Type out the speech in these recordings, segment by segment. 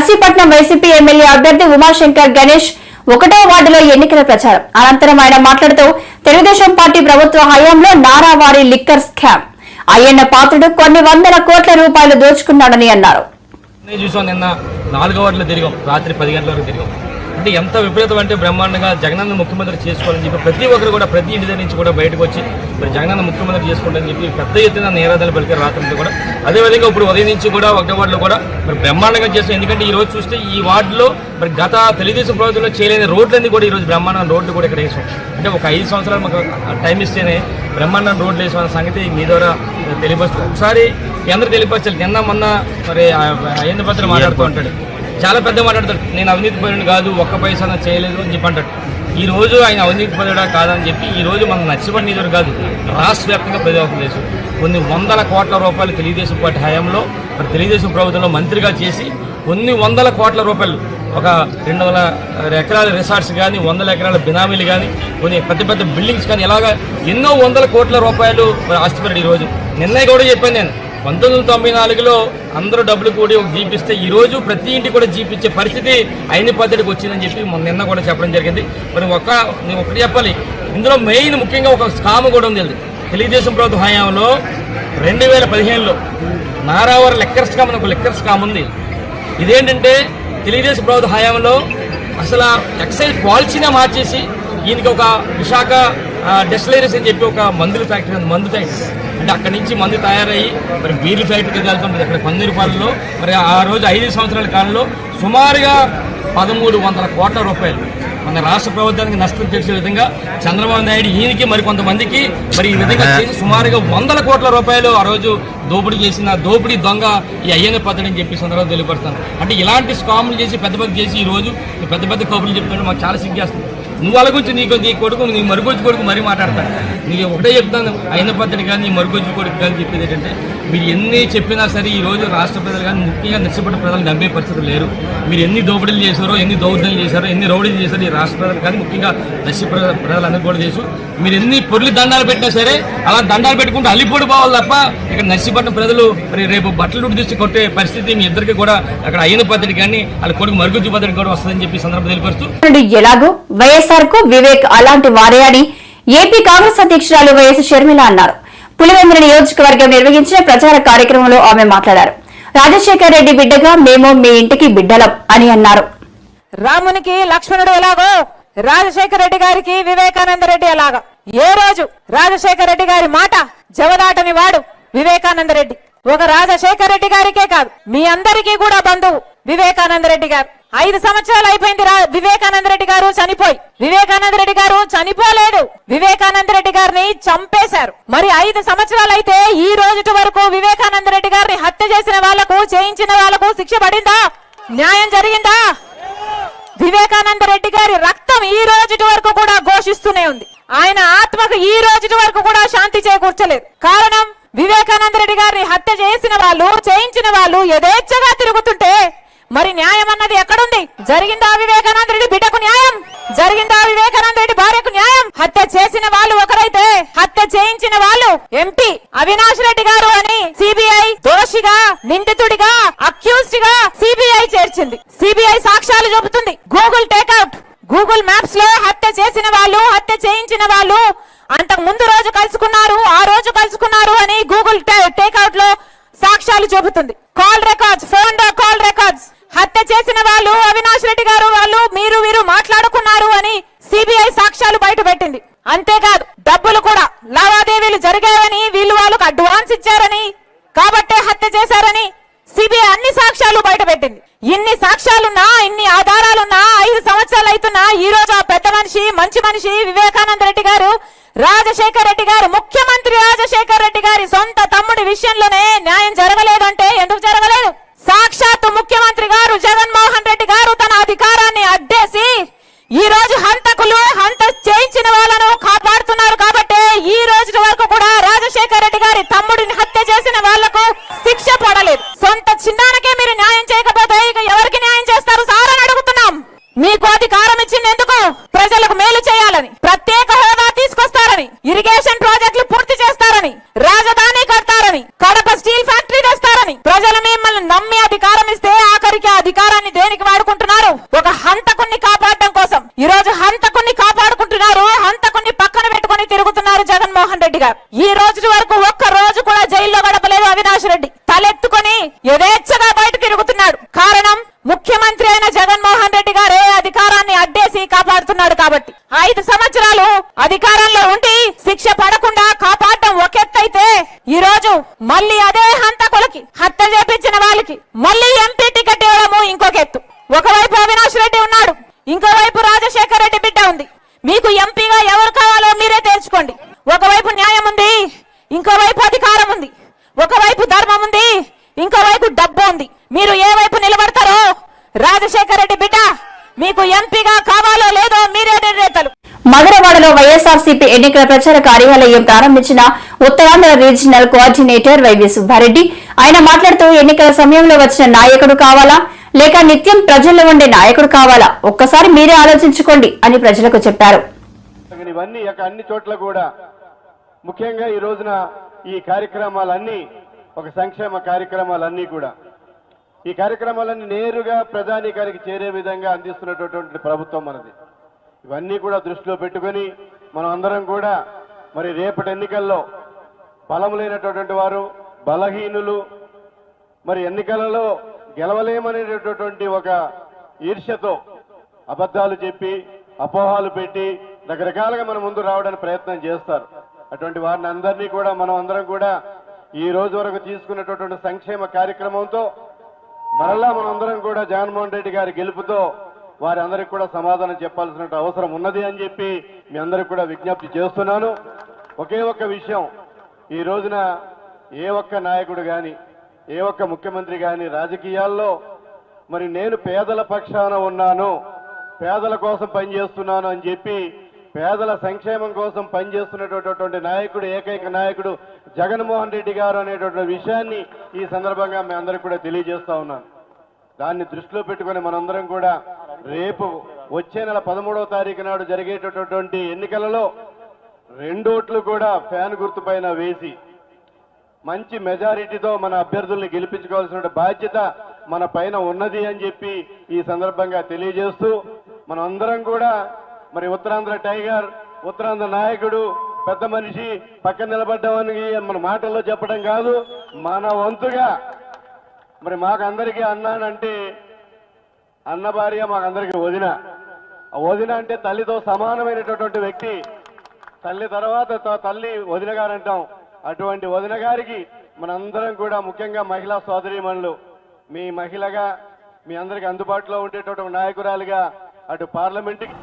Narsipatnam YCP MLA అభ్యర్థి ఉమాశంకర్ గణేష్ 1వ వార్డులో ఎన్నికల ప్రచారం. అనంతరం ఆయన మాట్లాడుతూ తెలుగుదేశం పార్టీ ప్రభుత్వ హయాంలో నారావారి లిక్కర్ స్కామ్ అయ్యన్న పాత్రుడు కొన్ని వందల కోట్ల రూపాయలు దోచుకున్నాడని అన్నారు. నిన్న 4వ వార్డులో తిరిగాం, రాత్రి 10 గంటల వరకు తిరిగాం. అంటే ఎంత విపరీతం అంటే బ్రహ్మాండంగా జగనన్న ముఖ్యమంత్రి చేసుకోవాలని చెప్పి ప్రతి ఒక్కరు కూడా ప్రతి ఇంటి దగ్గర నుంచి కూడా బయటకు వచ్చి మరి జగనన్న ముఖ్యమంత్రి చేసుకోవాలని చెప్పి పెద్ద ఎత్తున నిరాధనలు పలికారు రాత్రి కూడా. అదేవిధంగా ఇప్పుడు ఉదయం నుంచి కూడా 1వ వార్డులో కూడా మరి బ్రహ్మాండంగా చేస్తాం. ఎందుకంటే ఈ రోజు చూస్తే ఈ వార్డులో మరి గత తెలుగుదేశం ప్రభుత్వంలో చేయలేని రోడ్లన్నీ కూడా ఈరోజు బ్రహ్మాండం రోడ్లు కూడా ఇక్కడ వేసాం. అంటే ఒక 5 సంవత్సరాలు మాకు టైం ఇస్తేనే బ్రహ్మాండం రోడ్లు వేసామన్న సంగతి మీ ద్వారా తెలియపరుస్తుంది. ఒకసారి అందరూ తెలియపరచాలి. నిన్న మొన్న మరి అయ్యన్న పాత్రుడు మాట్లాడుతూ ఉంటాడు, చాలా పెద్ద మాట్లాడతాడు. నేను అవినీతి పరుని కాదు, ఒక్క పైసా చేయలేదు అని చెప్పి అంటాడు. ఈ రోజు ఆయన అవినీతి పరుడా కాదని చెప్పి ఈ రోజు మన నర్సీపట్నం నిధులు కాదు రాష్ట్ర వ్యాప్తంగా ప్రజాపం చేసి కొన్ని వందల కోట్ల రూపాయలు తెలుగుదేశం పార్టీ హయాంలో మరి తెలుగుదేశం ప్రభుత్వంలో మంత్రిగా చేసి కొన్ని వందల కోట్ల రూపాయలు ఒక 200 ఎకరాల రిసార్ట్స్ కానీ 100 ఎకరాల బినామీలు కానీ కొన్ని పెద్ద పెద్ద బిల్డింగ్స్ కానీ ఇలాగా ఎన్నో వందల కోట్ల రూపాయలు ఆస్తిపరుడు. ఈరోజు నిన్న కూడా చెప్పాను నేను 1994లో అందరూ డబ్బులు కూడి ఒక జీప్ ఇస్తే ఈరోజు ప్రతి ఇంటికి కూడా జీప్ ఇచ్చే పరిస్థితి అయిన పద్ధతికి వచ్చిందని చెప్పి నిన్న కూడా చెప్పడం జరిగింది. మరి నేను ఒకటి చెప్పాలి, ఇందులో మెయిన్ ముఖ్యంగా ఒక స్కామ్ కూడా ఉంది. తెలుగుదేశం ప్రభుత్వ హయాంలో 2015లో నారావారి లిక్కర్ స్కామ్ అని ఒక లిక్కర్ స్కామ్ ఉంది. ఇదేంటంటే తెలుగుదేశం ప్రభుత్వ హయాంలో అసలు ఎక్సైజ్ పాలసీనే మార్చేసి ఈయనకి ఒక విశాఖ డెస్టిలరీస్ అని చెప్పి ఒక మందు ఫ్యాక్టరీ అంటే అక్కడి నుంచి మందు తయారయ్యి మరి బీర్లు ఫ్యాక్టరీకి వెళ్తుంటుంది అక్కడ కొందరిపాలలో. మరి ఆ రోజు 5 సంవత్సరాల కాలంలో సుమారుగా 1300 కోట్ల రూపాయలు మన రాష్ట్ర ప్రభుత్వానికి నష్టం చేసే విధంగా చంద్రబాబు నాయుడు ఈయనకి మరి కొంతమందికి మరి ఈ విధంగా చేసి సుమారుగా 100 కోట్ల రూపాయలు ఆ రోజు దోపిడీ చేసిన దోపిడీ దొంగ ఈ అయ్యన్న పాత్రుడు అని చెప్పి సందర్భంగా తెలియపరుస్తాను. అంటే ఇలాంటి స్కాములు చేసి పెద్ద చేసి ఈ రోజు పెద్ద కబుర్లు చెప్తుంటే మాకు చాలా సిగ్గేస్తుంది. నువ్వు వాళ్ళ గురించి నీ కొడుకు నీ మరుగుజ్జు కొడుకు మరీ మాట్లాడతాను. నీకు ఒకటే చెప్తాను, అయిన పద్ధతి కానీ నీ మరుగుజ్జు కొడుకు కానీ చెప్పేది ఏంటంటే మీరు ఎన్ని చెప్పినా సరే ఈ రోజు రాష్ట్ర ప్రజలు కానీ ముఖ్యంగా నర్సీపట్నం ప్రజలు నమ్మే పరిస్థితులు లేరు. మీరు ఎన్ని దోపిడీలు చేశారో, ఎన్ని దౌర్జన్యాలు చేశారో, ఎన్ని రౌడీలు చేశారో ఈ రాష్ట్ర ప్రజలు కానీ ముఖ్యంగా నర్సీపట్నం ప్రజలందరూ కూడా చేసు. మీరు ఎన్ని పొర్లి దండాలు పెట్టినా సరే అలా దండాలు పెట్టుకుంటూ అల్లిపోడి పోవాలి తప్ప ఇక్కడ నర్సీపట్నం ప్రజలు మరి రేపు బట్టలు తీసి కొట్టే పరిస్థితి మీ ఇద్దరికి కూడా అక్కడ అయిన పద్ధతి కానీ వాళ్ళ కొడుకు మరుగుజ్జు పద్ధతి కూడా వస్తుందని చెప్పి సందర్భం తెలియపరుస్తూ ఎలాగో వైఎస్ఆర్ కు వివేక్ అలాంటి వారే అని ఏపీ కాంగ్రెస్ అధ్యక్షురాలు వైఎస్ షర్మిల అన్నారు. పులివెందుల నియోజకవర్గం నిర్వహించిన ప్రచార కార్యక్రమంలో ఆమె మాట్లాడారు. రాజశేఖర్ రెడ్డి బిడ్డగా మేము మీ ఇంటికి బిడ్డలం అని అన్నారు. రామునికి లక్ష్మణుడు ఎలాగో రాజశేఖర రెడ్డి గారికి వివేకానంద రెడ్డి ఎలాగా. ఏ రోజు రాజశేఖర రెడ్డి గారి మాట జవదాటని వాడు వివేకానంద రెడ్డి. ఒక రాజశేఖర రెడ్డి గారికే కాదు మీ అందరికీ కూడా బంధువు వివేకానంద రెడ్డి గారు. 5 సంవత్సరాలు అయిపోయింది వివేకానంద రెడ్డి గారు చనిపోయి. వివేకానంద రెడ్డి గారు చనిపోలేదు, వివేకానంద రెడ్డి గారిని చంపేశారు. మరి 5 సంవత్సరాలు అయితే ఈ రోజు వరకు వివేకానంద రెడ్డి గారిని హత్య చేసిన వాళ్లకు, చేయించిన వాళ్లకు శిక్ష పడిందా? న్యాయం జరిగిందా? వివేకానంద రెడ్డి గారి రక్తం ఈ రోజు వరకు కూడా ఘోషిస్తూనే ఉంది. ఆయన ఆత్మకు ఈ రోజు వరకు కూడా శాంతి చేకూర్చలేదు. కారణం వివేకానంద రెడ్డి గారిని హత్య చేసిన వాళ్ళు, చేయించిన వాళ్ళు యథేచ్ఛగా తిరుగుతుంటే మరి న్యాయం అన్నది ఎక్కడుంది? జరిగిందా వివేకానంద రెడ్డి బిడ్డకు న్యాయం? జరిగిందా వివేకానంద రెడ్డి భార్యకు న్యాయం? హత్య చేసిన వాళ్ళు ఒకరైతే హత్య చేయించిన వాళ్ళు ఎంపీ అవినాష్ రెడ్డి గారు అని సిబిఐ దోషిగా, నిందితుడిగా, అక్యూజ్డ్ గా సిబిఐ చేర్చింది. సిబిఐ సాక్ష్యాలు చూపుతుంది. గూగుల్ టేక్అవుట్, గూగుల్ మ్యాప్స్ లో హత్య చేసిన వాళ్ళు, హత్య చేయించిన వాళ్ళు అంతకు ముందు రోజు కలుసుకున్నారు, ఆ రోజు కలుసుకున్నారు అని గూగుల్ టేక్అవుట్ లో సాక్ష్యాలు చూపుతుంది. Call records, phone call records, హత్య చేసిన వాళ్ళు అవినాష్ రెడ్డి గారు వాళ్ళు వీరు మాట్లాడుకున్నారు అని సిబిఐ సాక్ష్యాలు బయట పెట్టింది. అంతేకాదు డబ్బులు కూడా లావాదేవీలు జరిగాయని, వీళ్ళు వాళ్ళకు అడ్వాన్స్ ఇచ్చారని, కాబట్టే హత్య చేశారని సిబిఐ అన్ని సాక్ష్యాలు బయట పెట్టింది. ఇన్ని సాక్ష్యాలున్నా, ఇన్ని ఆధారాలున్నా 5 సంవత్సరాలు అవుతున్నా ఈ రోజు ఆ పెద్ద మనిషి, మంచి మనిషి వివేకానంద రెడ్డి గారు, రాజశేఖర రెడ్డి గారు, ముఖ్యమంత్రి రాజశేఖర రెడ్డి గారి సొంత తమ్ముడి విషయంలోనే న్యాయం జరగలేదంటే ఎందుకు జరగలేదు? సాక్షాత్తు ముఖ్యమంత్రి గారు జగన్మోహన్ రెడ్డి గారు తన అధికారాన్ని అడ్డేసి ఈ రోజు హంతకులు, హంత చేయించిన వాళ్ళను కాపాడుతున్నారు. కాబట్టి ఈ రోజు వరకు కూడా రాజశేఖర రెడ్డి గారి తమ్ముడిని హత్య చేసిన వాళ్లకు శిక్ష పడలేదు. సొంత చిన్నానికే మీరు న్యాయం చేయకపోతే ఇక ఎవరికి న్యాయం చేస్తారు సార్ అని అడుగుతున్నాం. మీకు అధికారం ఇచ్చింది ఎందుకు? ప్రజలకు మేలు చేయాలని, ప్రత్యేక హోదా తీసుకొస్తారని, ఇరిగేషన్ ప్రాజెక్టులు పూర్తి చేస్తారని, రాజధాని కడతారని, కడప స్టీల్ ఫ్యాక్టరీ తెస్తారని ప్రజలు మిమ్మల్ని నమ్మి అధికారం ఇస్తే ఆఖరికి అధికారం అధికారాన్ని దేనికి వాడుకుంటున్నారు? ఒక హంతకుణ్ణి కాపాడడం కోసం. ఈ రోజు హంతకుణ్ణి కాపాడుకుంటున్నారు, హంతకుణ్ణి పక్కన పెట్టుకుని తిరుగుతున్నారు జగన్మోహన్ రెడ్డి గారు. ఈ రోజు వరకు ఒక్క రోజు కూడా జైల్లో గడపలేదు అవినాష్ రెడ్డి. తలెత్తుకొని యథేచ్ఛగా బయట తిరుగుతున్నాడు. కారణం ముఖ్యమంత్రి అయిన జగన్మోహన్ రెడ్డి గారే అధికారాన్ని అడ్డేసి కాపాడుతున్నాడు కాబట్టి. 5 సంవత్సరాలు అధికారంలో ఉండి శిక్ష పడకుండా కాపాడడం ఒకెత్తైతే, ఈ రోజు మళ్ళీ అదే హంతకులకి, హత్య చేపించిన వాళ్ళకి మళ్ళీ ఎంపీ టికెట్ ఇవ్వడము ఇంకొక ఎత్తు. ఒకవైపు అవినాష్ రెడ్డి ఉన్నాడు, ఇంకోవైపు రాజశేఖర్ రెడ్డి బిడ్డ ఉంది. మీకు ఎంపీగా ఎవరు కావాలో మీరే తేల్చుకోండి. ఒకవైపు న్యాయం ఉంది, ఇంకోవైపు అధికారం ఉంది. ఒకవైపు ధర్మం ఉంది, ఇంకోవైపు డబ్బు ఉంది. మీరు ఏ వైపు నిలబడతారో రాజశేఖర్ రెడ్డి బిడ్డ మీకు ఎంపీగా కావాలో లేదో మీరే నిర్ణేతలు. మధురవాడలో వైఎస్ఆర్సీపీ ఎన్నికల ప్రచార కార్యాలయం ప్రారంభించిన Uttarandhra regional coordinator Y V Subba Reddy. ఆయన మాట్లాడుతూ ఎన్నికల సమయంలో వచ్చిన నాయకుడు కావాలా లేక నిత్యం ప్రజల్లో ఉండే నాయకుడు కావాలా, ఒక్కసారి మీరే ఆలోచించుకోండి అని ప్రజలకు చెప్పారు. ఇవన్నీ అన్ని చోట్ల కూడా ముఖ్యంగా ఈ రోజున ఈ కార్యక్రమాలన్నీ ఒక సంక్షేమ కార్యక్రమాలన్నీ కూడా ఈ కార్యక్రమాలన్నీ నేరుగా ప్రధానికారికి చేరే విధంగా అందిస్తున్నటువంటి ప్రభుత్వం మనది. ఇవన్నీ కూడా దృష్టిలో పెట్టుకొని మనం అందరం కూడా మరి రేపటి ఎన్నికల్లో బలం లేనటువంటి వారు, బలహీనులు, మరి ఎన్నికలలో గెలవలేమనేటటువంటి ఒక ఈర్ష్యతో అబద్ధాలు చెప్పి అపోహాలు పెట్టి రకరకాలుగా మన ముందు రావడానికి ప్రయత్నం చేస్తారు. అటువంటి వారిని అందరినీ కూడా మనం అందరం కూడా ఈ రోజు వరకు తీసుకున్నటువంటి సంక్షేమ కార్యక్రమంతో మరలా మనందరం కూడా జగన్మోహన్ రెడ్డి గారి గెలుపుతో వారి అందరికి కూడా సమాధానం చెప్పాల్సిన అవసరం ఉన్నది అని చెప్పి మీ అందరికి కూడా విజ్ఞప్తి చేస్తున్నాను. ఒకే ఒక్క విషయం, ఈ రోజున ఏ ఒక్క నాయకుడు కానీ ఏ ఒక్క ముఖ్యమంత్రి కానీ రాజకీయాల్లో మరి నేను పేదల పక్షాన ఉన్నాను, పేదల కోసం పనిచేస్తున్నాను అని చెప్పి పేదల సంక్షేమం కోసం పనిచేస్తున్నటువంటి నాయకుడు, ఏకైక నాయకుడు జగన్మోహన్ రెడ్డి గారు అనేటువంటి విషయాన్ని ఈ సందర్భంగా మీ అందరికీ కూడా తెలియజేస్తా ఉన్నాను. దాన్ని దృష్టిలో పెట్టుకుని మనందరం కూడా రేపు వచ్చే నెల 13వ తారీఖు నాడు జరిగేటటువంటి ఎన్నికలలో 2 ఓట్లు కూడా ఫ్యాన్ గుర్తుపైన వేసి మంచి మెజారిటీతో మన అభ్యర్థుల్ని గెలిపించుకోవాల్సిన బాధ్యత మన పైన ఉన్నది అని చెప్పి ఈ సందర్భంగా తెలియజేస్తూ మనం అందరం కూడా మరి ఉత్తరాంధ్ర టైగర్, ఉత్తరాంధ్ర నాయకుడు, పెద్ద మనిషి పక్కన నిలబడ్డామని మన మాటల్లో చెప్పడం కాదు, మన వంతుగా మరి మాకందరికీ అన్నానంటే అన్న భార్య, మాకందరికీ వదిన. వదిన అంటే తల్లితో సమానమైనటువంటి వ్యక్తి. తల్లి తర్వాత తల్లి వదిన గారు అంటాం. అటువంటి వదిన గారికి మనందరం కూడా ముఖ్యంగా మహిళా సోదరీమణులు, మీ మహిళగా మీ అందరికీ అందుబాటులో ఉండేటటువంటి నాయకురాలుగా అటు పార్లమెంట్కి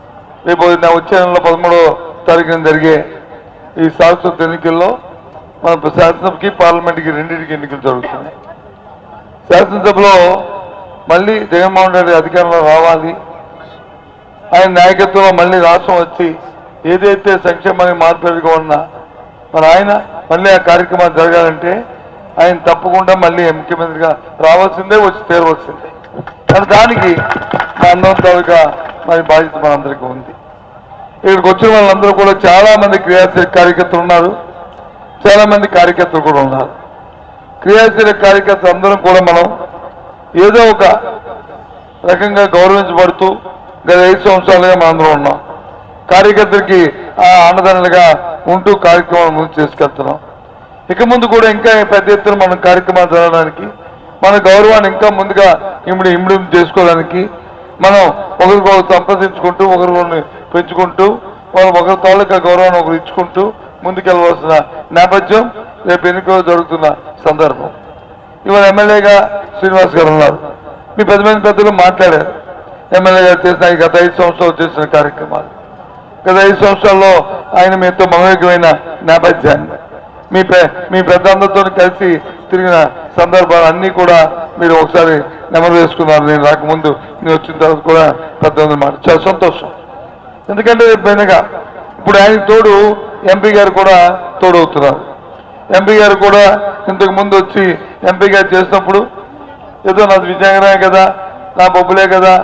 రేపు వచ్చే నెల 13వ తారీఖున జరిగే ఈ శాశ్వత ఎన్నికల్లో మన శాసనసభకి పార్లమెంట్కి రెండింటికి ఎన్నికలు జరుగుతున్నాయి. శాసనసభలో మళ్ళీ జగన్మోహన్ రెడ్డి అధికారంలో రావాలి, ఆయన నాయకత్వంలో మళ్ళీ రాష్ట్రం వచ్చి ఏదైతే సంక్షేమానికి మార్పుగా ఉన్నా మరి ఆయన మళ్ళీ ఆ కార్యక్రమాలు జరగాలంటే ఆయన తప్పకుండా మళ్ళీ ముఖ్యమంత్రిగా రావాల్సిందే, వచ్చి తీరవలసిందే. కానీ దానికి మా అందరం తాలూకా మరి బాధ్యత మనందరికీ ఉంది. ఇక్కడికి వచ్చిన వాళ్ళందరూ కూడా చాలా మంది క్రియాశీల కార్యకర్తలు ఉన్నారు, చాలా మంది కార్యకర్తలు కూడా ఉన్నారు. క్రియాశీల కార్యకర్తలు అందరం కూడా మనం ఏదో ఒక రకంగా గౌరవించబడుతూ గత 5 సంవత్సరాలుగా మనందరం ఉన్నాం. కార్యకర్తలకి అండదండలుగా ఉంటూ కార్యక్రమాలు ముందు చేసుకెళ్తున్నాం. ఇక ముందు కూడా ఇంకా పెద్ద ఎత్తున మనం కార్యక్రమాలు జరగడానికి, మన గౌరవాన్ని ఇంకా ముందుగా ఇమిడి చేసుకోవడానికి మనం ఒకరికొకరు సంప్రదించుకుంటూ ఒకరిని పెంచుకుంటూ ఒకరి తాలూకా గౌరవాన్ని ఒకరు ఇచ్చుకుంటూ ముందుకెళ్ళవలసిన నేపథ్యం రేపు ఎన్నికలు జరుగుతున్న సందర్భం. ఇవాళ ఎమ్మెల్యేగా శ్రీనివాస్ గారు ఉన్నారు. మీ పెద్దలు మాట్లాడారు. ఎమ్మెల్యే గారు చేసిన గత 5 సంవత్సరాలు చేసిన కార్యక్రమాలు, గత 5 సంవత్సరాల్లో ఆయన మీతో మమేకమైన నేపథ్యాన్ని, మీ పెద్దందరితో కలిసి తిరిగిన సందర్భాలు అన్నీ కూడా మీరు ఒకసారి నెమరు వేసుకున్నారు. నేను రాకముందు నేను వచ్చిన తర్వాత కూడా పెద్ద మాట చాలా సంతోషం. ఎందుకంటే పైనగా ఇప్పుడు ఆయన తోడు ఎంపీ గారు కూడా తోడవుతున్నారు. ఎంపీ గారు కూడా ఇంతకు ముందు వచ్చి ఎంపీ గారు చేసినప్పుడు ఏదో నాది విజయనగరమే కదా, నా బొబ్బులే కదా,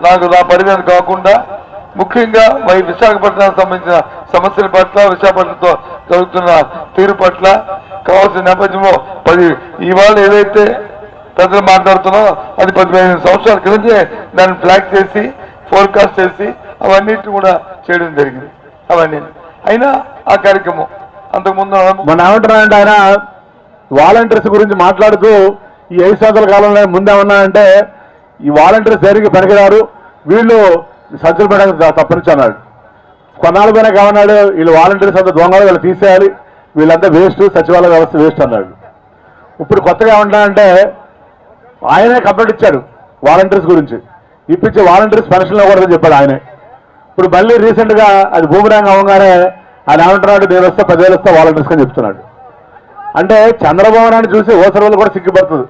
నాకు నా పరిధిని కాకుండా ముఖ్యంగా విశాఖపట్నానికి సంబంధించిన సమస్యల పట్ల, విశాఖపట్నంతో జరుగుతున్న తీరు పట్ల కావాల్సిన నేపథ్యంలో ఇవాళ ఏదైతే ప్రజలు మాట్లాడుతున్నాం. అది 15 సంవత్సరాల క్రితం దాన్ని ఫ్లాగ్ చేసి ఫోర్కాస్ట్ చేసి అవన్నిటిని కూడా చేయడం జరిగింది. అవన్నీ అయినా ఆ కార్యక్రమం అంతకుముందు మన ఏమంటున్నారంటే ఆయన వాలంటీర్స్ గురించి మాట్లాడుతూ ఈ 5 సంవత్సరాల కాలంలో ముందేమన్నా అంటే ఈ వాలంటీర్స్ దేనికి పనికిరారు, వీళ్ళు సజ్జలు పెట్టడానికి తప్పనిచ్చి అన్నాడు. కొన్నాళ్ళు పైన కామన్నాడు వీళ్ళు వాలంటీర్స్ అంతా దొంగలు, వీళ్ళు తీసేయాలి, వీళ్ళంతా వేస్ట్, సచివాలయ వ్యవస్థ వేస్ట్ అన్నాడు. ఇప్పుడు కొత్తగా ఏమంటున్నాడంటే ఆయనే కంప్లైంట్ ఇచ్చాడు వాలంటీర్స్ గురించి, ఇప్పించే వాలంటీర్స్ పెన్షన్లు ఇవ్వకూడదని చెప్పాడు ఆయనే. ఇప్పుడు మళ్ళీ రీసెంట్గా అది భూమిరాంగ అవ్వగానే ఆయన ఏమంటున్నాడు, నేను వస్తే 10,000 వస్తే వాలంటీర్స్ అని చెప్తున్నాడు. అంటే చంద్రబాబు నాయుడు చూసి ఓసర్లు కూడా సిగ్గుపడుతుంది.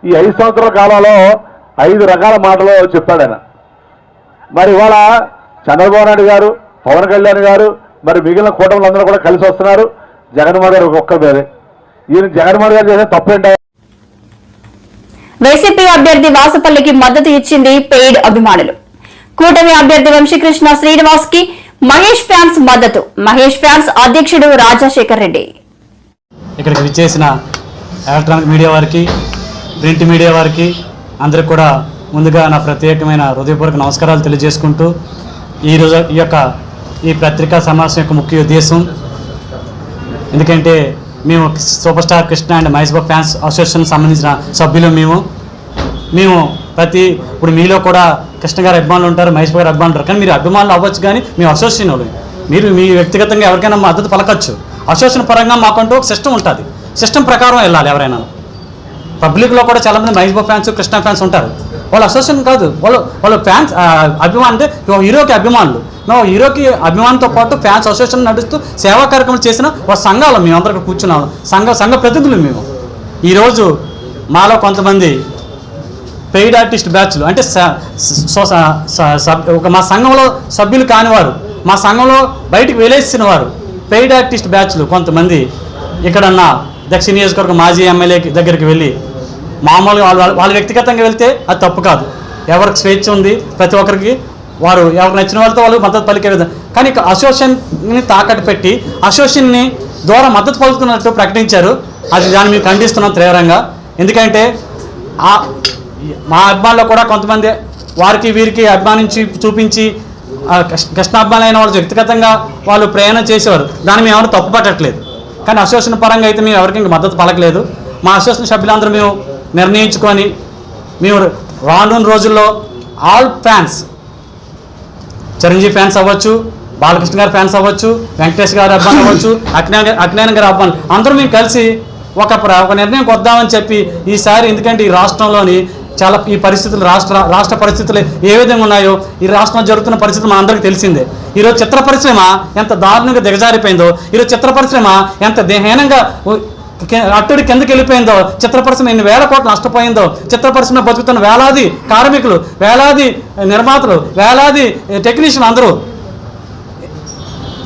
ఈ 5 సంవత్సరాల కాలంలో 5 రకాల మాటలు చెప్పాడు ఆయన. మరి ఇవాళ చంద్రబాబు నాయుడు గారు, పవన్ కళ్యాణ్ గారు, మరి మిగిలిన కూటమిలు అందరూ కూడా కలిసి వస్తున్నారు. జగన్మోహన్ గారు ఒక్క మీదే. ఈయన జగన్మోహన్ గారు చేసే తప్పేంట? వైసీపీ అభ్యర్థి వాసుపల్లికి మద్దతు ఇచ్చింది పెయిడ్ అభిమానులు. కూటమి అభ్యర్థి వంశీకృష్ణ శ్రీనివాస్ కి మహేష్ ఫ్యాన్స్ మద్దతు. మహేష్ ఫ్యాన్స్ అధ్యక్షుడు రాజశేఖర్ రెడ్డి. ఇక్కడికి విచ్చేసిన ఎలక్ట్రానిక్ మీడియా వారికి, ప్రింట్ మీడియా వారికి అందరికి కూడా ముందుగా నా ప్రత్యేకమైన హృదయపూర్వక నమస్కారాలు తెలియజేసుకుంటూ ఈరోజు ఈ పత్రికా సమావేశం యొక్క ముఖ్య ఉద్దేశం, ఎందుకంటే మేము super star Krishna and Mahesh Babu fans association సంబంధించిన సభ్యులు. మేము ఇప్పుడు మీలో కూడా కృష్ణ గారు అభిమానులు ఉంటారు, మహేష్ బాబు గారు అభిమానులు ఉంటారు. కానీ మీరు అభిమానులు అవ్వచ్చు, కానీ మేము అసోసియేషన్ వాళ్ళు. మీరు మీ వ్యక్తిగతంగా ఎవరికైనా మద్దతు పలకచ్చు. అసోసియేషన్ పరంగా మాకంటూ ఒక సిస్టమ్ ఉంటుంది. సిస్టమ్ ప్రకారం వెళ్ళాలి. ఎవరైనా పబ్లిక్లో కూడా చాలామంది మహేష్ బాబు ఫ్యాన్స్, కృష్ణ ఫ్యాన్స్ ఉంటారు. వాళ్ళు అసోసియేషన్ కాదు, వాళ్ళు ఫ్యాన్స్ అభిమానులు. అంటే హీరోకి అభిమానులు. మేము హీరోకి అభిమానంతో పాటు ఫ్యాన్స్ అసోసియేషన్ నడుస్తూ సేవా కార్యక్రమాలు చేసిన ఒక సంఘాలు మేమందరం కూర్చున్నాం. సంఘ ప్రతినిధులు మేము. ఈరోజు మాలో కొంతమంది పెయిడ్ ఆర్టిస్ట్ బ్యాచ్లు, అంటే మా సంఘంలో సభ్యులు కానివారు, మా సంఘంలో బయటకు వెలేసిన వారు, పెయిడ్ ఆర్టిస్ట్ బ్యాచ్లు కొంతమంది ఇక్కడన్న దక్షిణ నియోజకవర్గం మాజీ ఎమ్మెల్యే దగ్గరికి వెళ్ళి మామూలుగా వాళ్ళు వ్యక్తిగతంగా వెళ్తే అది తప్పు కాదు. ఎవరికి స్వేచ్ఛ ఉంది, ప్రతి ఒక్కరికి వారు ఎవరికి నచ్చిన వాళ్ళతో వాళ్ళు మద్దతు పలికే విధంగా. కానీ అసోసియేషన్ని తాకట్టు పెట్టి అసోసియేషన్ని ద్వారా మద్దతు పలుకుతున్నట్టు ప్రకటించారు. దాన్ని మేము ఖండిస్తున్నాం తీవ్రంగా. ఎందుకంటే మా అభిమానులు కూడా కొంతమంది వారికి వీరికి అభిమానించి చూపించి కృష్ణాభిమానులైన వాళ్ళు వ్యక్తిగతంగా వాళ్ళు ప్రయాణం చేసేవారు. దాన్ని మేము ఎవరు తప్పు పట్టట్లేదు. కానీ అసోసియేషన్ పరంగా అయితే మేము ఎవరికి మద్దతు పలకలేదు. మా అసోసియేషన్ సభ్యులందరూ మేము నిర్ణయించుకొని మేము రానున్న రోజుల్లో ఆల్ ఫ్యాన్స్, చిరంజీవి ఫ్యాన్స్ అవ్వచ్చు, బాలకృష్ణ గారి ఫ్యాన్స్ అవ్వచ్చు, వెంకటేష్ గారి అభిమానులు అవ్వచ్చు, అక్కినేని గారి అభిమానులు అందరూ మేము కలిసి ఒక నిర్ణయం వద్దామని చెప్పి ఈసారి, ఎందుకంటే ఈ రాష్ట్రంలోని చాలా ఈ పరిస్థితులు రాష్ట్ర పరిస్థితులు ఏ విధంగా ఉన్నాయో, ఈ రాష్ట్రంలో జరుగుతున్న పరిస్థితులు మా అందరికీ తెలిసిందే. ఈరోజు చిత్ర పరిశ్రమ ఎంత దారుణంగా దిగజారిపోయిందో, ఈరోజు చిత్ర పరిశ్రమ ఎంత హీనంగా అట్టడి కిందకి వెళ్ళిపోయిందో, చిత్ర పరిశ్రమ ఎన్ని వేల కోట్లు నష్టపోయిందో, చిత్ర పరిశ్రమ బతుకుతున్న వేలాది కార్మికులు, వేలాది నిర్మాతలు, వేలాది టెక్నీషియన్లు అందరూ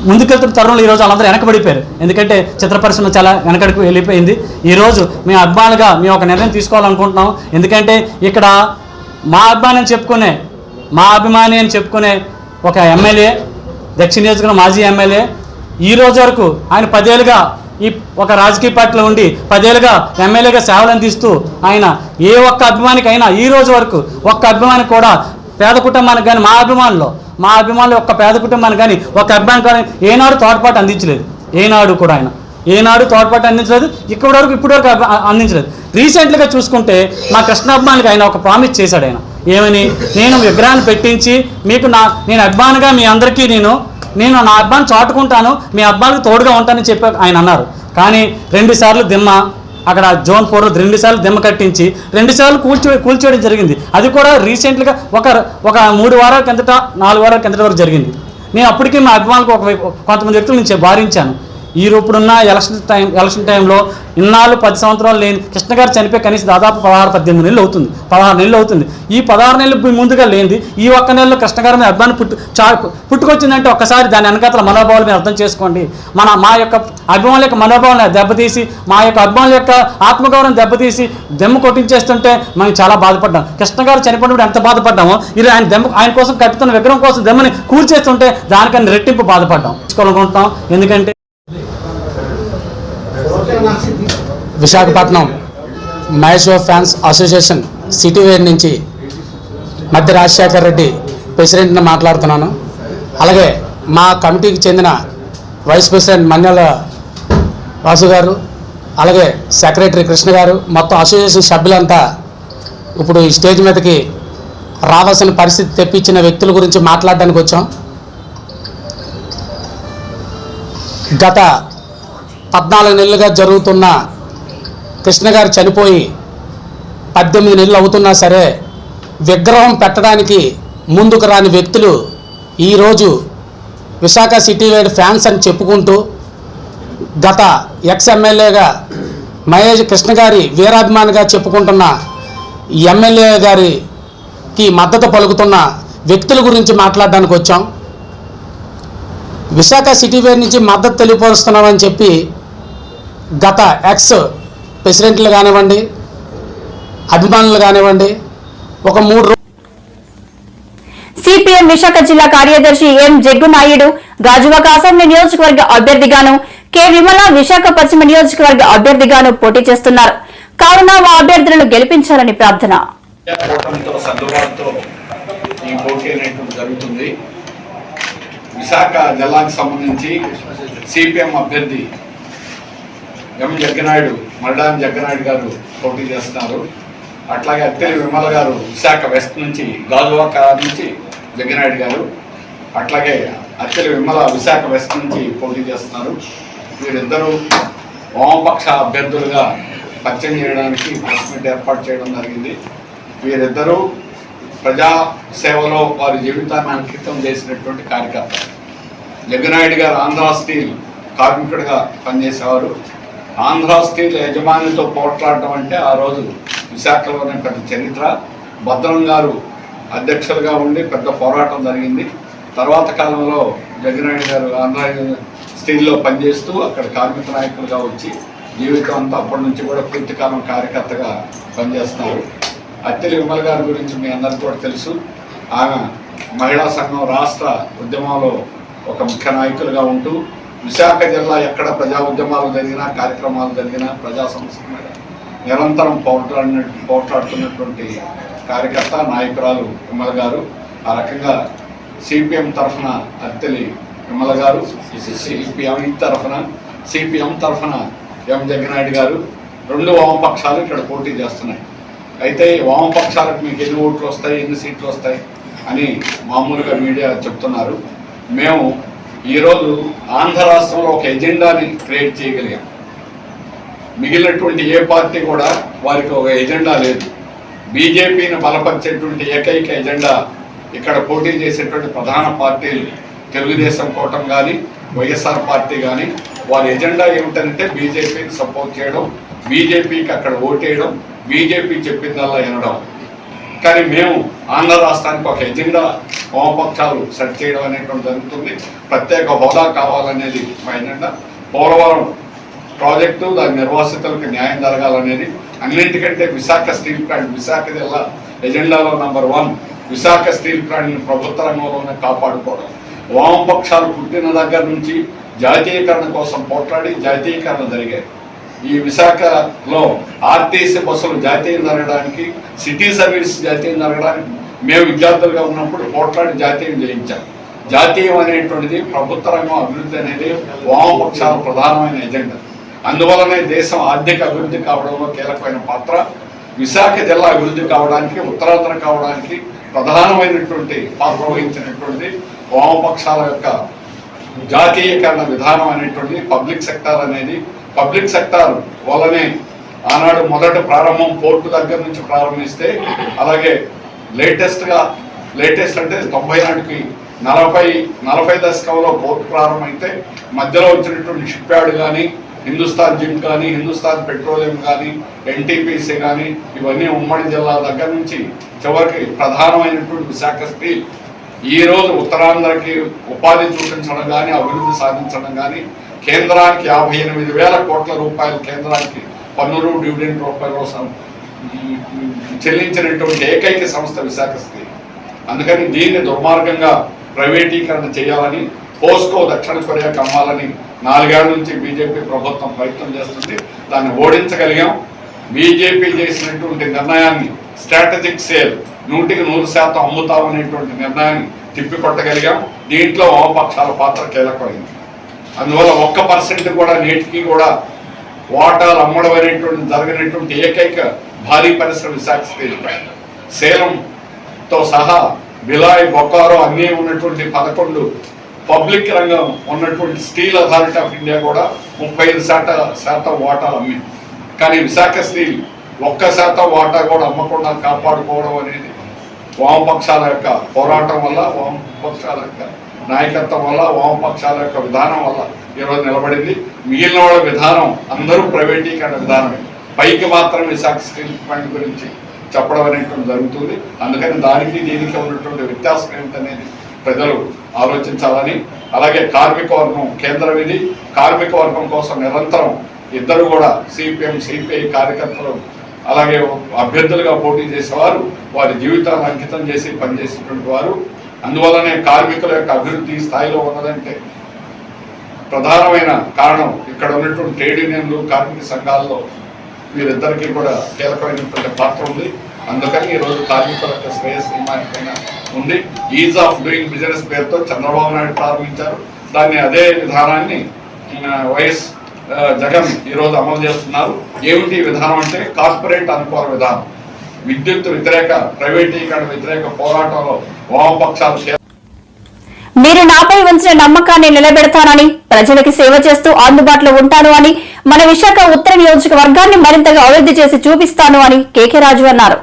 ముందుకెళ్తున్న తరుణంలో ఈరోజు వాళ్ళందరూ వెనకబడిపోయారు. ఎందుకంటే చిత్ర పరిశ్రమ చాలా వెనకడికి వెళ్ళిపోయింది. ఈరోజు మేము అభిమానులుగా మేము ఒక నిర్ణయం తీసుకోవాలనుకుంటున్నాం. ఎందుకంటే ఇక్కడ మా అభిమాని అని చెప్పుకునే ఒక ఎమ్మెల్యే, దక్షిణ నియోజకవర్గం మాజీ ఎమ్మెల్యే, ఈ రోజు వరకు ఆయన 10 ఏళ్ళుగా ఈ ఒక రాజకీయ పార్టీలో ఉండి 10 ఏళ్ళుగా ఎమ్మెల్యేగా సేవలు అందిస్తూ ఆయన ఏ ఒక్క అభిమానికైనా ఈ రోజు వరకు ఒక్క అభిమాని కూడా పేద కుటుంబానికి కానీ మా అభిమానులు ఒక్క పేద కుటుంబానికి కానీ ఒక అభిమానికి కానీ ఏనాడు తోడ్పాటు అందించలేదు. ఏనాడు తోడ్పాటు అందించలేదు. ఇప్పటి వరకు అందించలేదు. రీసెంట్గా చూసుకుంటే మా కృష్ణాభిమానికి ఆయన ఒక ప్రామిస్ చేశాడు. ఆయన ఏమని, నేను విగ్రహాన్ని పెట్టించి మీకు నేను అభిమానిగా మీ అందరికీ నేను నా అభిమాని చాటుకుంటాను, మీ అభిమానికి తోడుగా ఉంటానని చెప్పి ఆయన అన్నారు. కానీ 2 సార్లు దిమ్మ, అక్కడ జోన్ 4లో 2 సార్లు దిమ్మ కట్టించి 2 సార్లు కూల్చేయడం జరిగింది. అది కూడా రీసెంట్గా ఒక 3 వారాల కిందట 4 వారాల కిందట వరకు జరిగింది. నేను అప్పటికీ మా అభిమానులకు కొంతమంది వ్యక్తులు నేను భారించాను. ఇప్పుడున్న ఎలక్షన్ టైంలో ఇన్నాళ్ళు 10 సంవత్సరాలు లేని కృష్ణ గారు చనిపోయి కనీసం దాదాపు 16-18 నెలలు అవుతుంది. 16 నెలలు అవుతుంది. ఈ 16 నెలలు ముందుగా లేనిది ఈ ఒక్క నెలలో కృష్ణ గారి మీద అభిమానం పుట్టుకొచ్చిందంటే ఒక్కసారి దాని వెనకాతల మనోభావాలు మీరు అర్థం చేసుకోండి. మా యొక్క అభిమానుల యొక్క మనోభావాలను దెబ్బతీసి, మా యొక్క అభిమానుల యొక్క ఆత్మగౌరవం దెబ్బతీసి దెమ్మ కొట్టించేస్తుంటే మనం చాలా బాధపడ్డాం. కృష్ణ గారు చనిపోయినప్పుడు ఎంత బాధపడ్డామో, ఇది ఆయన కోసం కట్టుతున్న విగ్రహం కోసం దెమ్మని కూల్చేస్తుంటే దానికన్నా రెట్టింపు బాధపడ్డాం తీసుకోవాలనుకుంటున్నాం. ఎందుకంటే Visakhapatnam Mahesh Babu fans association city wear నుంచి మధ్య రాజశేఖర్ రెడ్డి ప్రెసిడెంట్ని మాట్లాడుతున్నాను. అలాగే మా కమిటీకి చెందిన వైస్ ప్రెసిడెంట్ మన్యాల వాసు గారు, అలాగే సెక్రటరీ కృష్ణ గారు, మొత్తం అసోసియేషన్ సభ్యులంతా ఇప్పుడు ఈ స్టేజ్ మీదకి రావాల్సిన పరిస్థితి తెప్పించిన వ్యక్తుల గురించి మాట్లాడడానికి వచ్చాం. గత 14 నెలలుగా జరుగుతున్న కృష్ణ గారు చనిపోయి 18 నెలలు అవుతున్నా సరే విగ్రహం పెట్టడానికి ముందుకు రాని వ్యక్తులు ఈరోజు విశాఖ సిటీ వైడ్ ఫ్యాన్స్ అని చెప్పుకుంటూ గత ఎమ్మెల్యేగా మహేష్ కృష్ణ గారి వీరాభిమానిగా చెప్పుకుంటున్న ఎమ్మెల్యే గారికి మద్దతు పలుకుతున్న వ్యక్తుల గురించి మాట్లాడడానికి వచ్చాం. విశాఖ సిటీ వేర్ నుంచి మద్దతు తెలియపరుస్తున్నామని చెప్పి గత ప్రెసిడెంట్లు కానివ్వండి, అభిమానులు కానివ్వండి, ఒక 3 సిపిఎం విశాఖ జిల్లా కార్యదర్శి ఎం జగ్గునాయుడు గాజువాక అసెంబ్లీ నియోజకవర్గ అభ్యర్థిగాను, కె విమల విశాఖ పశ్చిమ నియోజకవర్గ అభ్యర్థిగాను పోటీ చేస్తున్నారు. కావున ఆ అభ్యర్థులను గెలిపించాలని ప్రార్థన. ఈ పోటీ అనేటువంటి జరుగుతుంది. విశాఖ జిల్లాకు సంబంధించి సిపిఎం అభ్యర్థి ఎం జగ్గనాయుడు, మల్లాని జగ్గనాయుడు గారు పోటీ చేస్తున్నారు. అట్లాగే అత్తెలి విమల గారు విశాఖ వెస్ట్ నుంచి, గాజువాక నుంచి జగ్గనాయుడు గారు, అట్లాగే అత్తెలి విమల విశాఖ వెస్ట్ నుంచి పోటీ చేస్తున్నారు. వీరిద్దరూ వామపక్ష అభ్యర్థులుగా పరిచయం చేయడానికి ప్రెస్ మీట్ ఏర్పాటు చేయడం జరిగింది. వీరిద్దరూ ప్రజా సేవలో వారి జీవితాన్ని అంకితం చేసినటువంటి కార్యకర్తలు. జగ్గనాయుడు గారు ఆంధ్ర స్టీల్ కార్మికుడిగా పనిచేసేవారు. ఆంధ్ర స్టీల్ యజమానితో పోట్లాడడం అంటే ఆ రోజు విశాఖలోనే పెద్ద చరిత్ర. భద్రం గారు అధ్యక్షులుగా ఉండి పెద్ద పోరాటం జరిగింది. తర్వాత కాలంలో జగ్గనాయుడు గారు ఆంధ్ర స్టీల్లో పనిచేస్తూ అక్కడ కార్మిక నాయకులుగా వచ్చి జీవితం అంతా అప్పటి నుంచి కూడా పూర్తికాలం కార్యకర్తగా పనిచేస్తున్నారు. అత్తెలి విమల గారి గురించి మీ అందరికీ కూడా తెలుసు. ఆమె మహిళా సంఘం రాష్ట్ర ఉద్యమంలో ఒక ముఖ్య నాయకులుగా ఉంటూ విశాఖ జిల్లా ఎక్కడ ప్రజా ఉద్యమాలు జరిగినా, కార్యక్రమాలు జరిగినా ప్రజా సమస్యల మీద నిరంతరం పోట్లాడుతున్నటువంటి కార్యకర్త, నాయకురాలు విమల గారు. ఆ రకంగా సిపిఎం తరఫున అత్తెలి విమల గారు, సిపిఎం తరఫున ఎం జగ్గనాయుడు గారు, 2 వామపక్షాలు ఇక్కడ పోటీ చేస్తున్నాయి. అయితే వామపక్షాలకు మీకు ఎన్ని ఓట్లు వస్తాయి, ఎన్ని సీట్లు వస్తాయి అని మామూలుగా మీడియా చెప్తున్నారు. మేము ఈరోజు ఆంధ్ర రాష్ట్రంలో ఒక ఎజెండాని క్రియేట్ చేయగలిగాం. మిగిలినటువంటి ఏ పార్టీ కూడా వారికి ఒక ఎజెండా లేదు. బీజేపీని బలపరిచేటువంటి ఏకైక ఎజెండా ఇక్కడ పోటీ చేసేటువంటి ప్రధాన పార్టీలు తెలుగుదేశం కూటమి కానీ, వైఎస్ఆర్ పార్టీ కానీ, వారి ఎజెండా ఏమిటంటే బీజేపీని సపోర్ట్ చేయడం, బీజేపీకి అక్కడ ఓటేయడం, బీజేపీ చెప్పిందల్లా వినడం. కానీ మేము ఆంధ్ర రాష్ట్రానికి ఒక ఎజెండా వామపక్షాలు సెట్ చేయడం అనేటువంటి జరుగుతుంది. ప్రత్యేక హోదా కావాలనేది మా ఎజెండా. పోలవరం ప్రాజెక్టు, దాని నిర్వాసితులకు న్యాయం జరగాలనేది. అన్నింటికంటే విశాఖ స్టీల్ ప్లాంట్, విశాఖ జిల్లా ఎజెండాలో నంబర్ 1 విశాఖ స్టీల్ ప్లాంట్ని ప్రభుత్వ రంగంలోనే కాపాడుకోవడం. వామపక్షాలు పుట్టిన దగ్గర నుంచి జాతీయకరణ కోసం పోట్లాడి జాతీయకరణ జరిగాయి. ఈ విశాఖలో ఆర్టీసీ బస్సులు జాతీయం జరగడానికి, సిటీ సర్వీస్ జాతీయం జరగడానికి మేము విద్యార్థులుగా ఉన్నప్పుడు పోట్లాడి జాతీయం చేయించాం. జాతీయం అనేటువంటిది, ప్రభుత్వ రంగం అభివృద్ధి అనేది వామపక్షాల ప్రధానమైన ఎజెండా. అందువలనే దేశం ఆర్థిక అభివృద్ధి కావడంలో కీలకమైన పాత్ర. విశాఖ జిల్లా అభివృద్ధి కావడానికి, ఉత్తరాంధ్ర కావడానికి ప్రధానమైనటువంటి పాత్ర వహించినటువంటి వామపక్షాల యొక్క జాతీయకరణ విధానం అనేటువంటిది, పబ్లిక్ సెక్టార్ అనేది. పబ్లిక్ సెక్టార్ వల్లనే ఆనాడు మొదటి ప్రారంభం పోర్టు దగ్గర నుంచి ప్రారంభిస్తే, అలాగే లేటెస్ట్ అంటే 90 నాటికి 40 దశకంలో పోర్టు ప్రారంభమైతే మధ్యలో వచ్చినటువంటి షిప్ యార్డ్ కానీ, హిందుస్థాన్ జింక్ కానీ, హిందుస్థాన్ పెట్రోలియం కానీ, ఎన్టీపీసీ కానీ, ఇవన్నీ ఉమ్మడి జిల్లా దగ్గర నుంచి చివరికి ప్రధానమైనటువంటి విశాఖ స్టీల్ ఈరోజు ఉత్తరాంధ్రకి ఉపాధి చూపించడం కానీ, అభివృద్ధి సాధించడం కానీ, కేంద్రానికి 58,000 కోట్ల రూపాయలు కేంద్రానికి పన్నులు, డివిడెండ్ రూపాయలు చెల్లించినటువంటి ఏకైక సంస్థ విశాఖ స్టీల్. అందుకని దీన్ని దుర్మార్గంగా ప్రైవేటీకరణ చేయాలని, పోస్కో దక్షిణ కొరియాకి అమ్మాలని 4 ఏళ్ల నుంచి బీజేపీ ప్రభుత్వం ప్రయత్నం చేస్తుంది. దాన్ని ఓడించగలిగాం. బీజేపీ చేసినటువంటి నిర్ణయాన్ని స్ట్రాటజిక్ సేల్ 100% అమ్ముతామనేటువంటి నిర్ణయాన్ని తిప్పికొట్టగలిగాం. దీంట్లో వామపక్షాల పాత్ర కీలకమైంది. అందువల్ల 1% కూడా నేటికి కూడా వాటాలు అమ్మడం అనేటువంటి జరిగినటువంటి ఏకైక భారీ పరిశ్రమ విశాఖ స్టీల్ ప్లాంట్. సేలంతో సహా బిలాయ్, బొకారో అన్నీ ఉన్నటువంటి 11 పబ్లిక్ రంగం ఉన్నటువంటి స్టీల్ అథారిటీ ఆఫ్ ఇండియా కూడా 35% వాటాలు అమ్మింది. కానీ విశాఖ స్టీల్ 1% వాటా కూడా అమ్మకుండా కాపాడుకోవడం అనేది వామపక్షాల యొక్క పోరాటం వల్ల, వామపక్షాల యొక్క నాయకత్వం వల్ల, వామపక్షాల యొక్క విధానం వల్ల ఈరోజు నిలబడింది. మిగిలిన వాళ్ళ విధానం అందరూ ప్రైవేటీకరణ విధానమే. పైకి మాత్రం విశాఖ స్టీల్ ప్లాంట్ గురించి చెప్పడం అనేటువంటి జరుగుతుంది. అందుకని దానికి దీనికి ఉన్నటువంటి వ్యత్యాసం ఏమిటనేది ప్రజలు ఆలోచించాలని, అలాగే కార్మిక వర్గం కేంద్రం ఇది. కార్మిక వర్గం కోసం నిరంతరం ఇద్దరు కూడా సిపిఎం, సిపిఐ కార్యకర్తలు అలాగే అభ్యర్థులుగా పోటీ చేసేవారు వారి జీవితాలను అంకితం చేసి పనిచేసేటువంటి వారు. అందువల్లనే కార్మికుల యొక్క అభివృద్ధి స్థాయిలో ఉన్నదంటే ప్రధానమైన కారణం ఇక్కడ ఉన్నటువంటి ట్రేడ్ యూనియన్లు, కార్మిక సంఘాల్లో వీరిద్దరికీ కూడా కీలకమైనటువంటి పాత్ర ఉంది. అందుకని ఈరోజు కార్మికుల యొక్క శ్రేయస్సు ఉంది. ఈజ్ ఆఫ్ డూయింగ్ బిజినెస్ పేరుతో చంద్రబాబు నాయుడు ప్రారంభించారు. దాన్ని అదే విధానాన్ని వైఎస్ జగన్ ఈరోజు అమలు చేస్తున్నారు. ఏమిటి విధానం అంటే కార్పొరేట్ అనుకూల విధానం. విద్యుత్ వ్యతిరేక, ప్రైవేటీకరణ వ్యతిరేక పోరాటంలో వామపక్షాలు మీరు నాపై ఉంచిన నమ్మకాన్ని నిలబెడతానని, ప్రజలకి సేవ చేస్తూ అందుబాటులో ఉంటాను అని, మన విశాఖ ఉత్తర నియోజకవర్గాన్ని మరింతగా అభివృద్ధి చేసి చూపిస్తాను అని కేకే రాజు అన్నారు.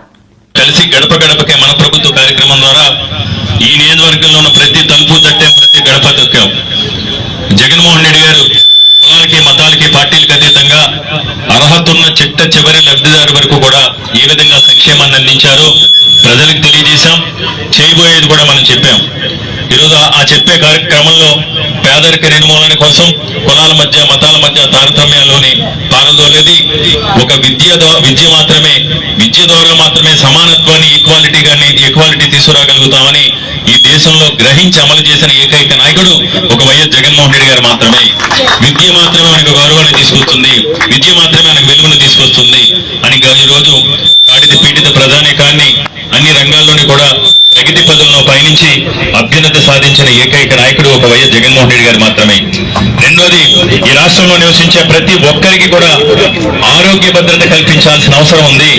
కలిసి గడప గడపకే మన ప్రభుత్వ కార్యక్రమం ద్వారా ఈ నియోజకవర్గంలో ఉన్న ప్రతి తలుపు తట్టే, ప్రతి గడప తొక్కాం. జగన్మోహన్ రెడ్డి గారు కులాలకి, మతాలకి, పార్టీలకు అతీతంగా అర్హత ఉన్న చిట్ట చివరి లబ్ధిదారు వరకు కూడా ఏ విధంగా సంక్షేమాన్ని అందించారో ప్రజలకు తెలియజేశాం. చేయబోయేది కూడా మనం చెప్పాం. ఈరోజు ఆ చెప్పే కార్యక్రమంలో పేదరిక నిర్మూలన కోసం కులాల మధ్య, మతాల మధ్య తారతమ్యాల్లోని పారదోలేది ఒక విద్య మాత్రమే. విద్య ద్వారా మాత్రమే సమానత్వాన్ని, ఈక్వాలిటీ తీసుకురాగలుగుతామని ఈ దేశంలో గ్రహించి అమలు చేసిన ఏకైక నాయకుడు ఒక వైఎస్ జగన్మోహన్ రెడ్డి గారు మాత్రమే. విద్య మాత్రమే మనకు గౌరవాన్ని తీసుకొస్తుంది, విద్య మాత్రమే మనకు వెలుగును తీసుకొస్తుంది అని ఈరోజు గాడిద పీడిత ప్రధానికాన్ని అన్ని రంగాల్లోని కూడా ప్రగతి పదంలో పయనించి అభ్యున్నతి సాధించిన ఏకైక నాయకుడు ఒక వైఎస్ జగన్మోహన్ రెడ్డి గారు మాత్రమే. రెండోది, ఈ రాష్ట్రంలో నివసించే ప్రతి ఒక్కరికి కూడా ఆరోగ్య భద్రత కల్పించాల్సిన అవసరం ఉంది.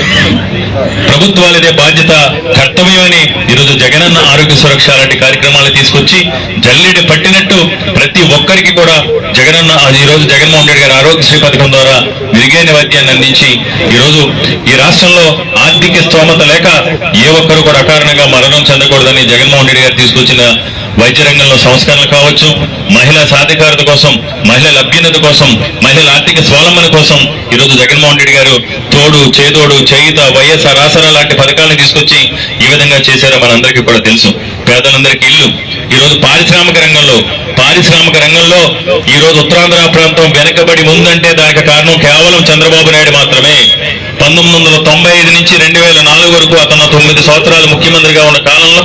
ప్రభుత్వాలదే బాధ్యత, కర్తవ్యమని ఈరోజు జగనన్న ఆరోగ్య సురక్ష లాంటి కార్యక్రమాలు తీసుకొచ్చి జల్లెడ పట్టినట్టు ప్రతి ఒక్కరికి కూడా ఈరోజు జగన్మోహన్ రెడ్డి గారి ఆరోగ్యశ్రీ పథకం ద్వారా మెరుగైన వైద్యాన్ని అందించి ఈరోజు ఈ రాష్ట్రంలో ఆర్థిక స్తోమత లేక ఏ ఒక్కరు కూడా అకారణంగా మరణం చెందకూడదని జగన్మోహన్ రెడ్డి గారు తీసుకొచ్చిన వైద్య రంగంలో సంస్కరణలు కావచ్చు, మహిళా సాధికారత కోసం, మహిళల అభ్యున్నత కోసం, మహిళల ఆర్థిక స్వావలంబన కోసం ఈరోజు జగన్మోహన్ రెడ్డి గారు తోడు, చేదోడు, చేయుత, వైఎస్ఆర్ ఆసరా లాంటి పథకాలను తీసుకొచ్చి ఈ విధంగా చేశారో మనందరికీ కూడా తెలుసు. పేదలందరికీ ఇల్లు. ఈరోజు పారిశ్రామిక రంగంలో ఈరోజు ఉత్తరాంధ్ర ప్రాంతం వెనకబడి ఉందంటే దానికి కారణం కేవలం చంద్రబాబు నాయుడు మాత్రమే. 1995 నుంచి 2004 వరకు అతను 9 సంవత్సరాలు ముఖ్యమంత్రిగా ఉన్న కాలంలో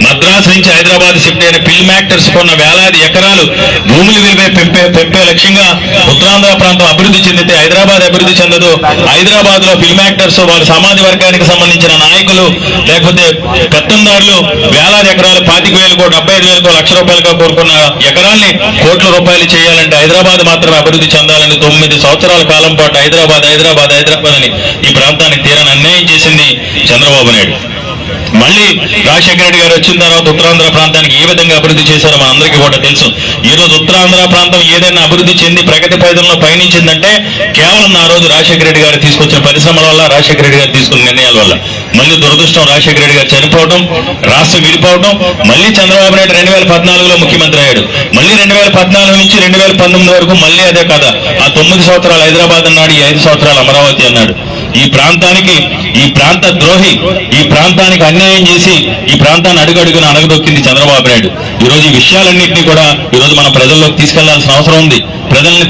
మద్రాసు నుంచి హైదరాబాద్ షిఫ్ట్ అయిన ఫిల్మ్ యాక్టర్స్ కొన్న వేలాది ఎకరాలు భూములు పెంపే లక్ష్యంగా ఉత్తరాంధ్ర ప్రాంతం అభివృద్ధి చెందితే హైదరాబాద్ అభివృద్ధి చెందదు. హైదరాబాద్ లో ఫిల్మ్ యాక్టర్స్, వాళ్ళ సమాజ వర్గానికి సంబంధించిన నాయకులు లేకపోతే పెత్తందారులు వేలాది ఎకరాలు 25,000 కోట్లు, 75,000 కోట్లు, లక్ష రూపాయలుగా కోరుకున్న ఎకరాల్ని కోట్ల రూపాయలు చేయాలంటే హైదరాబాద్ మాత్రమే అభివృద్ధి చెందాలని 9 సంవత్సరాల కాలం పాటు హైదరాబాద్ అని ఈ ప్రాంతానికి తీరని అన్యాయం చేసింది చంద్రబాబు నాయుడు. మళ్ళీ రాజశేఖర రెడ్డి గారు వచ్చిన తర్వాత ఉత్తరాంధ్ర ప్రాంతానికి ఏ విధంగా అభివృద్ధి చేశారో మనందరికీ కూడా తెలుసు. ఈ రోజు ఉత్తరాంధ్ర ప్రాంతం ఏదైనా అభివృద్ధి చెంది ప్రగతి పైదంలో పయనించిందంటే కేవలం ఆ రోజు రాజశేఖర రెడ్డి గారు తీసుకొచ్చిన పరిశ్రమల వల్ల, రాజశేఖర రెడ్డి గారు తీసుకున్న నిర్ణయాల వల్ల. మళ్ళీ దురదృష్టం, రాజశేఖర రెడ్డి గారు చనిపోవడం, రాష్ట్రం విడిపోవడం, మళ్ళీ చంద్రబాబు నాయుడు 2014లో ముఖ్యమంత్రి అయ్యాడు. మళ్ళీ 2014 నుంచి 2019 వరకు మళ్ళీ అదే కథ. ఆ 9 సంవత్సరాలు హైదరాబాద్ అన్నాడు, ఈ 5 సంవత్సరాలు అమరావతి అన్నాడు. ఈ ప్రాంత ద్రోహి, ఈ ప్రాంతానికి అన్యాయం చేసి ఈ ప్రాంతాన్ని అడుగడుగున అణగదొక్కింది చంద్రబాబు నాయుడు. ఈరోజు ఈ విషయాలన్నింటినీ కూడా ఈరోజు మన ప్రజల్లోకి తీసుకెళ్లాల్సిన అవసరం ఉంది. ప్రజల్ని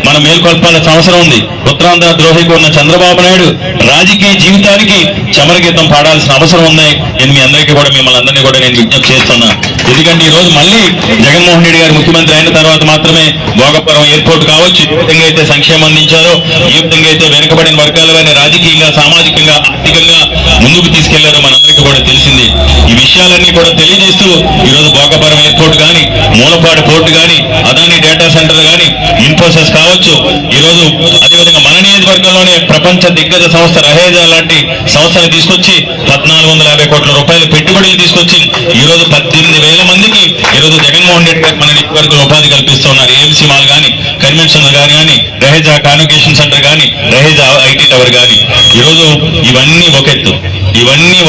మనం మేల్కొల్పాల్సిన అవసరం ఉంది. ఉత్తరాంధ్ర ద్రోహికి ఉన్న చంద్రబాబు నాయుడు రాజకీయ జీవితానికి చమరగీతం పాడాల్సిన అవసరం ఉంది. నేను మీ అందరికీ కూడా, మిమ్మల్ని అందరినీ కూడా నేను విజ్ఞప్తి చేస్తున్నా. ఎందుకంటే ఈ రోజు మళ్ళీ జగన్మోహన్ రెడ్డి గారు ముఖ్యమంత్రి అయిన తర్వాత మాత్రమే భోగపురం ఎయిర్పోర్ట్ కావచ్చు, ఏ విధంగా అయితే సంక్షేమం అందించారో, ఏ విధంగా అయితే వెనుకబడిన వర్గాల వారిని రాజకీయంగా, సామాజికంగా, ఆర్థికంగా ముందుకు తీసుకెళ్లారో మనందరికీ కూడా తెలిసింది. ఈ విషయాలన్నీ కూడా తెలియజేస్తూ ఈరోజు భోగపురం ఎయిర్పోర్ట్ కానీ, మూలపాడు పోర్టు కానీ, అదాని డేటా సెంటర్ కానీ, ఇన్ఫోసిస్ కావచ్చు, ఈరోజు అదేవిధంగా మన నియోజకవర్గంలోనే ప్రపంచ దిగ్గజ సంస్థ రహేజా లాంటి సంస్థను తీసుకొచ్చి 1450 కోట్ల రూపాయల పెట్టుబడులు తీసుకొచ్చి ఈరోజు 18,000 మందికి ఈరోజు జగన్మోహన్ రెడ్డి గారు మన నియోజకవర్గంలో ఉపాధి కల్పిస్తున్నారు. ఏఎంసీ మాల్ కానీ, కన్వెన్షన్ కానీ, రహేజా కాన్వకేషన్ సెంటర్ కానీ, రహేజా ఐటీ టవర్ కానీ. ఈరోజు ఇవన్నీ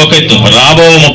ఒక ఎత్తు రాబో 30